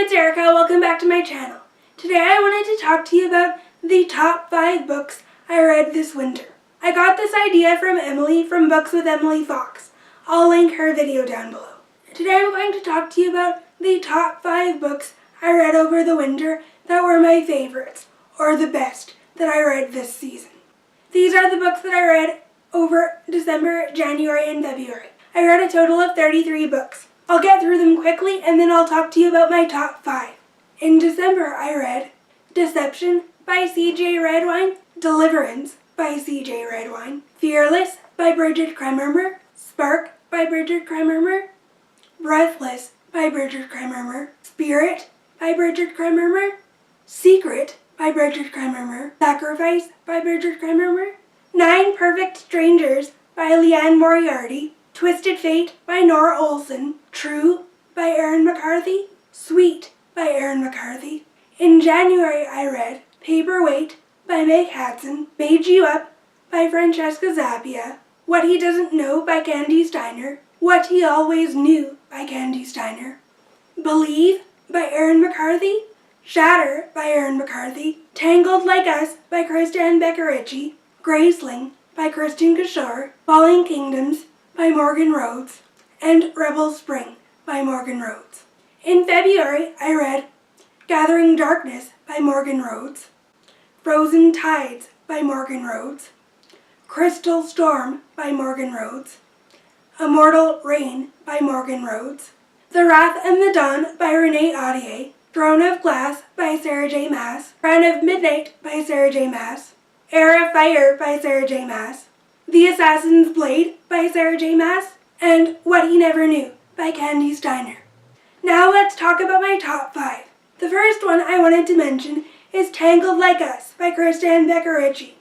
it's Erica. Welcome back to my channel. Today I wanted to talk to you about the top 5 books I read this winter. I got this idea from Emily from Books with Emily Fox. I'll link her video down below. Today I'm going to talk to you about the top 5 books I read over the winter that were my favorites, or the best, that I read this season. These are the books that I read over December, January, and February. I read a total of 33 books. I'll get through them quickly and then I'll talk to you about my top 5. In December I read Deception by C.J. Redwine, Deliverance by C.J. Redwine, Fearless by Brigid Kemmerer, Spark by Brigid Kemmerer, Breathless by Brigid Kemmerer, Spirit by Brigid Kemmerer, Secret by Brigid Kemmerer, Sacrifice by Brigid Kemmerer, 9 Perfect Strangers by Leanne Moriarty, Twisted Fate by Nora Olson, True by Erin McCarthy, Sweet by Erin McCarthy. In January I read Paperweight by Meg Hadson, Made You Up by Francesca Zappia, What He Doesn't Know by Kandi Steiner, What He Always Knew by Kandi Steiner, Believe by Erin McCarthy, Shatter by Erin McCarthy, Tangled Like Us by Krista and Becca Ritchie, Graceling by Kristen Kishore, Falling Kingdoms by Morgan Rhodes, and Rebel Spring by Morgan Rhodes. In February, I read Gathering Darkness by Morgan Rhodes, Frozen Tides by Morgan Rhodes, Crystal Storm by Morgan Rhodes, Immortal Rain by Morgan Rhodes, The Wrath and the Dawn by Renee Audier, Throne of Glass by Sarah J. Maas, Crown of Midnight by Sarah J. Maas, Air of Fire by Sarah J. Maas, The Assassin's Blade by Sarah J. Maas, and What He Never Knew by Kandi Steiner. Now let's talk about my top 5. The first one I wanted to mention is Tangled Like Us by Krista and Becca Ritchie.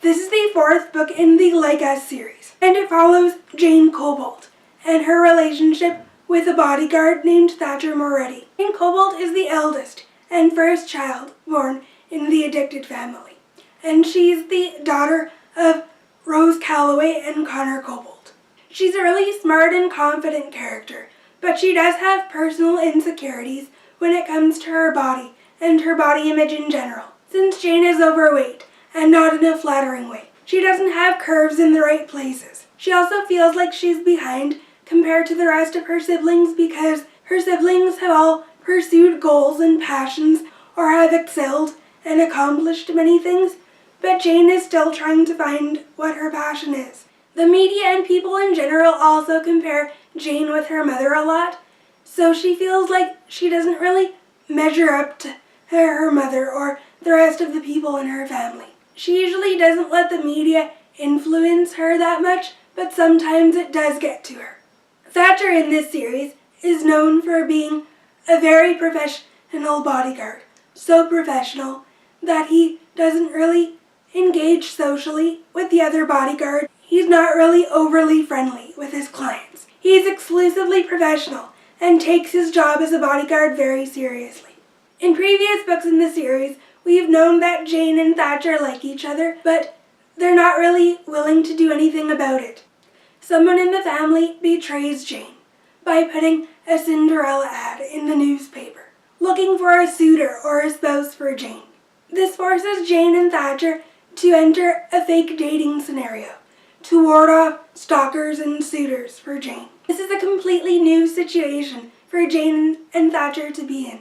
This is the 4th book in the Like Us series, and it follows Jane Cobalt and her relationship with a bodyguard named Thatcher Moretti. Jane Cobalt is the eldest and first child born in the Addicted family, and she's the daughter of Rose Calloway and Connor Cobalt. She's a really smart and confident character, but she does have personal insecurities when it comes to her body and her body image in general. Since Jane is overweight and not in a flattering way, she doesn't have curves in the right places. She also feels like she's behind compared to the rest of her siblings because her siblings have all pursued goals and passions or have excelled and accomplished many things, but Jane is still trying to find what her passion is. The media and people in general also compare Jane with her mother a lot, so she feels like she doesn't really measure up to her mother or the rest of the people in her family. She usually doesn't let the media influence her that much, but sometimes it does get to her. Thatcher in this series is known for being a very professional bodyguard, so professional that he doesn't really engage socially with the other bodyguards. He's not really overly friendly with his clients. He's exclusively professional and takes his job as a bodyguard very seriously. In previous books in the series, we've known that Jane and Thatcher like each other, but they're not really willing to do anything about it. Someone in the family betrays Jane by putting a Cinderella ad in the newspaper, looking for a suitor or a spouse for Jane. This forces Jane and Thatcher to enter a fake dating scenario to ward off stalkers and suitors for Jane. This is a completely new situation for Jane and Thatcher to be in,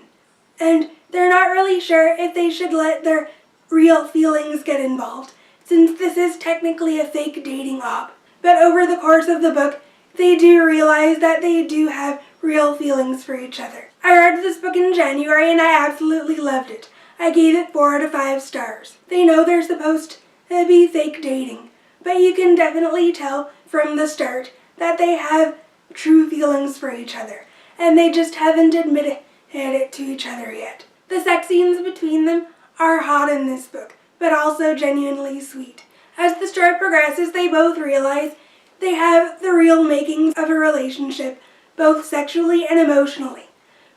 and they're not really sure if they should let their real feelings get involved, since this is technically a fake dating op. But over the course of the book, they do realize that they do have real feelings for each other. I read this book in January and I absolutely loved it. I gave it 4 out of 5 stars. They know they're supposed to be fake dating, but you can definitely tell from the start that they have true feelings for each other, and they just haven't admitted it to each other yet. The sex scenes between them are hot in this book, but also genuinely sweet. As the story progresses, they both realize they have the real makings of a relationship, both sexually and emotionally,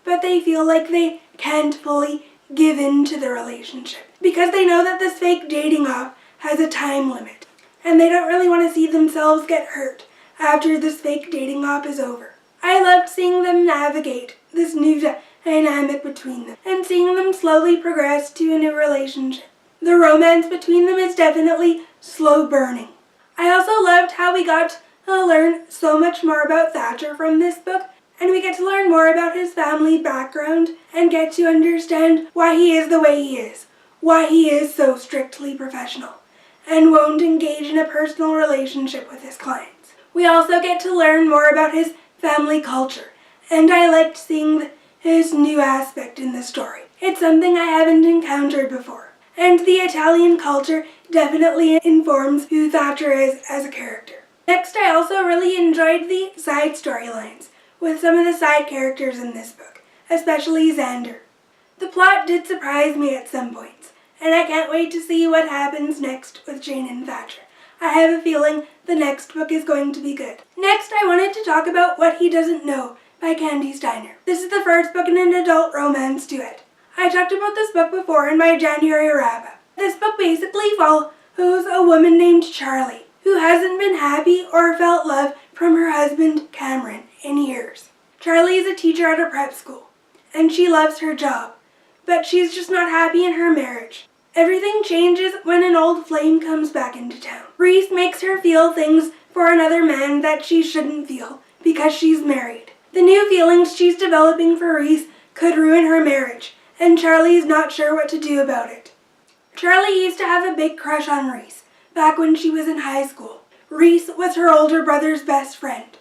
but they feel like they can't fully give in to the relationship because they know that this fake dating op has a time limit, and they don't really want to see themselves get hurt after this fake dating op is over. I loved seeing them navigate this new dynamic between them, and seeing them slowly progress to a new relationship. The romance between them is definitely slow burning. I also loved how we got to learn so much more about Thatcher from this book, and we get to learn more about his family background and get to understand why he is the way he is, why he is so strictly professional, and won't engage in a personal relationship with his clients. We also get to learn more about his family culture, and I liked seeing his new aspect in the story. It's something I haven't encountered before. And the Italian culture definitely informs who Thatcher is as a character. Next, I also really enjoyed the side storylines with some of the side characters in this book, especially Xander. The plot did surprise me at some points, and I can't wait to see what happens next with Jane and Thatcher. I have a feeling the next book is going to be good. Next, I wanted to talk about What He Doesn't Know by Kandi Steiner. This is the first book in an adult romance duet. I talked about this book before in my January wrap-up. This book basically follows a woman named Charlie, who hasn't been happy or felt love from her husband, Cameron, in years. Charlie is a teacher at a prep school, and she loves her job, but she's just not happy in her marriage. Everything changes when an old flame comes back into town. Reese makes her feel things for another man that she shouldn't feel because she's married. The new feelings she's developing for Reese could ruin her marriage, and Charlie is not sure what to do about it. Charlie used to have a big crush on Reese back when she was in high school. Reese was her older brother's best friend,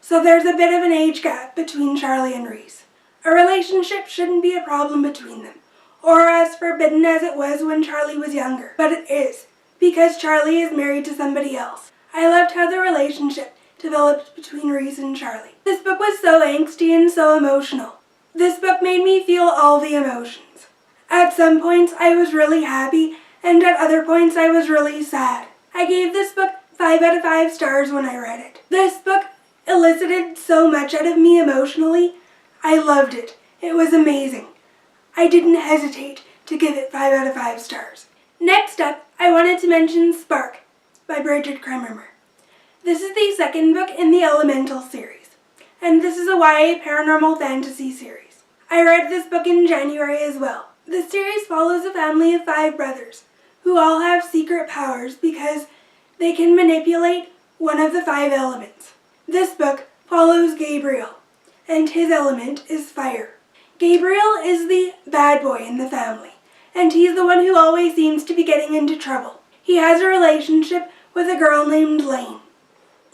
so there's a bit of an age gap between Charlie and Reese. A relationship shouldn't be a problem between them, or as forbidden as it was when Charlie was younger, but it is, because Charlie is married to somebody else. I loved how the relationship developed between Reese and Charlie. This book was so angsty and so emotional. This book made me feel all the emotions. At some points I was really happy, and at other points I was really sad. I gave this book 5 out of 5 stars when I read it. This book elicited so much out of me emotionally. I loved it. It was amazing. I didn't hesitate to give it 5 out of 5 stars. Next up, I wanted to mention Spark by Brigid. This is the second book in the Elemental series, and this is a YA paranormal fantasy series. I read this book in January as well. The series follows a family of 5 brothers who all have secret powers because they can manipulate one of the 5 elements. This book follows Gabriel, and his element is fire. Gabriel is the bad boy in the family, and he's the one who always seems to be getting into trouble. He has a relationship with a girl named Lane.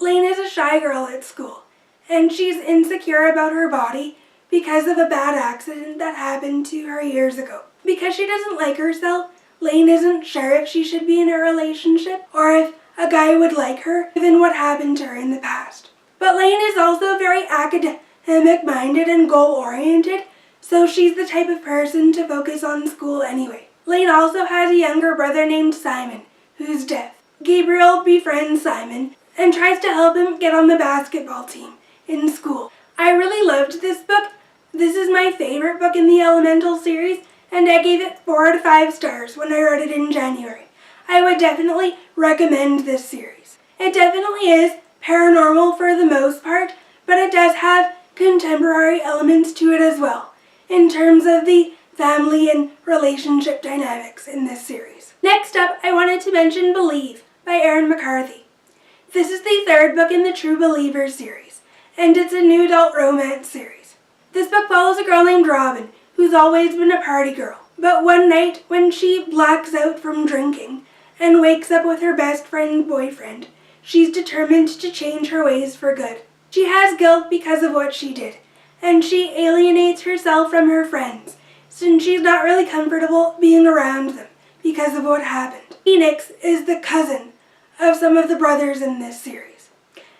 Lane is a shy girl at school, and she's insecure about her body because of a bad accident that happened to her years ago. Because she doesn't like herself, Lane isn't sure if she should be in a relationship or if a guy would like her given what happened to her in the past. But Lane is also very academic-minded and goal-oriented, so she's the type of person to focus on school anyway. Lane also has a younger brother named Simon, who's deaf. Gabriel befriends Simon and tries to help him get on the basketball team in school. I really loved this book. This is my favorite book in the Elemental series, and I gave it 4 out of 5 stars when I read it in January. I would definitely recommend this series. It definitely is paranormal for the most part, but it does have contemporary elements to it as well, in terms of the family and relationship dynamics in this series. Next up, I wanted to mention Believe by Erin McCarthy. This is the 3rd book in the True Believers series, and it's a new adult romance series. This book follows a girl named Robin, who's always been a party girl. But one night, when she blacks out from drinking and wakes up with her best friend's boyfriend, she's determined to change her ways for good. She has guilt because of what she did, and she alienates herself from her friends, since she's not really comfortable being around them because of what happened. Phoenix is the cousin of some of the brothers in this series,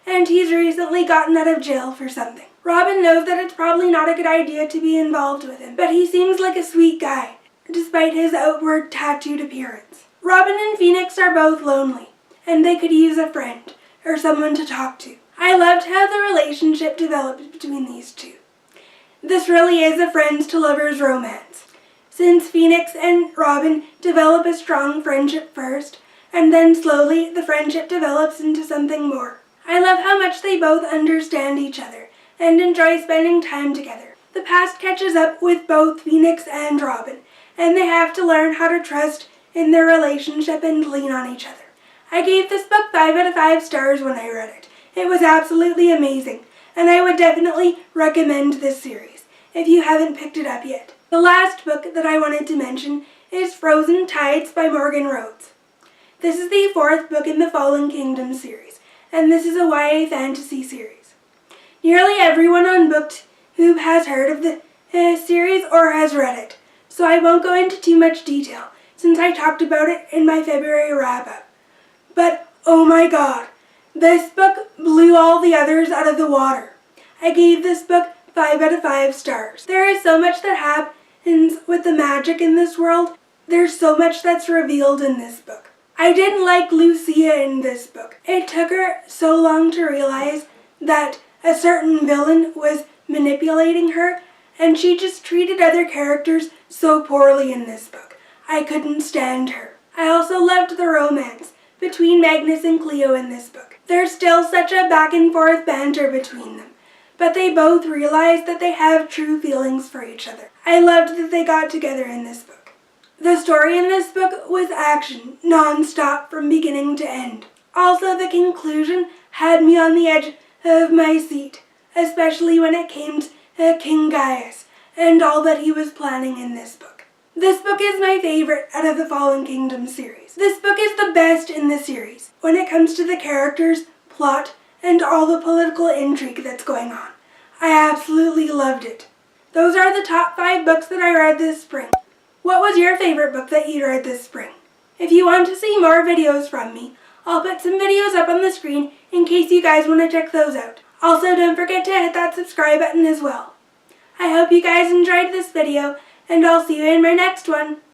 and he's recently gotten out of jail for something. Robin knows that it's probably not a good idea to be involved with him, but he seems like a sweet guy, despite his outward tattooed appearance. Robin and Phoenix are both lonely, and they could use a friend, or someone to talk to. I loved how the relationship developed between these two. This really is a friends to lovers romance, since Phoenix and Robin develop a strong friendship first, and then slowly the friendship develops into something more. I love how much they both understand each other and enjoy spending time together. the past catches up with both Phoenix and Robin, and they have to learn how to trust in their relationship and lean on each other. I gave this book 5 out of 5 stars when I read it. It was absolutely amazing, and I would definitely recommend this series if you haven't picked it up yet. The last book that I wanted to mention is Frozen Tides by Morgan Rhodes. This is the 4th book in the Fallen Kingdom series, and this is a YA fantasy series. Nearly everyone on BookTube has heard of the series or has read it, so I won't go into too much detail since I talked about it in my February wrap-up. But oh my god, this book blew all the others out of the water. I gave this book 5 out of 5 stars. There is so much that happens with the magic in this world. There's so much that's revealed in this book. I didn't like Lucia in this book. It took her so long to realize that a certain villain was manipulating her, and she just treated other characters so poorly in this book. I couldn't stand her. I also loved the romance between Magnus and Cleo in this book. There's still such a back and forth banter between them, but they both realize that they have true feelings for each other. I loved that they got together in this book. The story in this book was action, non-stop from beginning to end. Also, the conclusion had me on the edge of my seat, especially when it came to King Gaius and all that he was planning in this book. This book is my favorite out of the Fallen Kingdom series. This book is the best in the series when it comes to the characters, plot, and all the political intrigue that's going on. I absolutely loved it. Those are the top 5 books that I read this spring. What was your favorite book that you read this spring? If you want to see more videos from me, I'll put some videos up on the screen in case you guys want to check those out. Also, don't forget to hit that subscribe button as well. I hope you guys enjoyed this video, and I'll see you in my next one.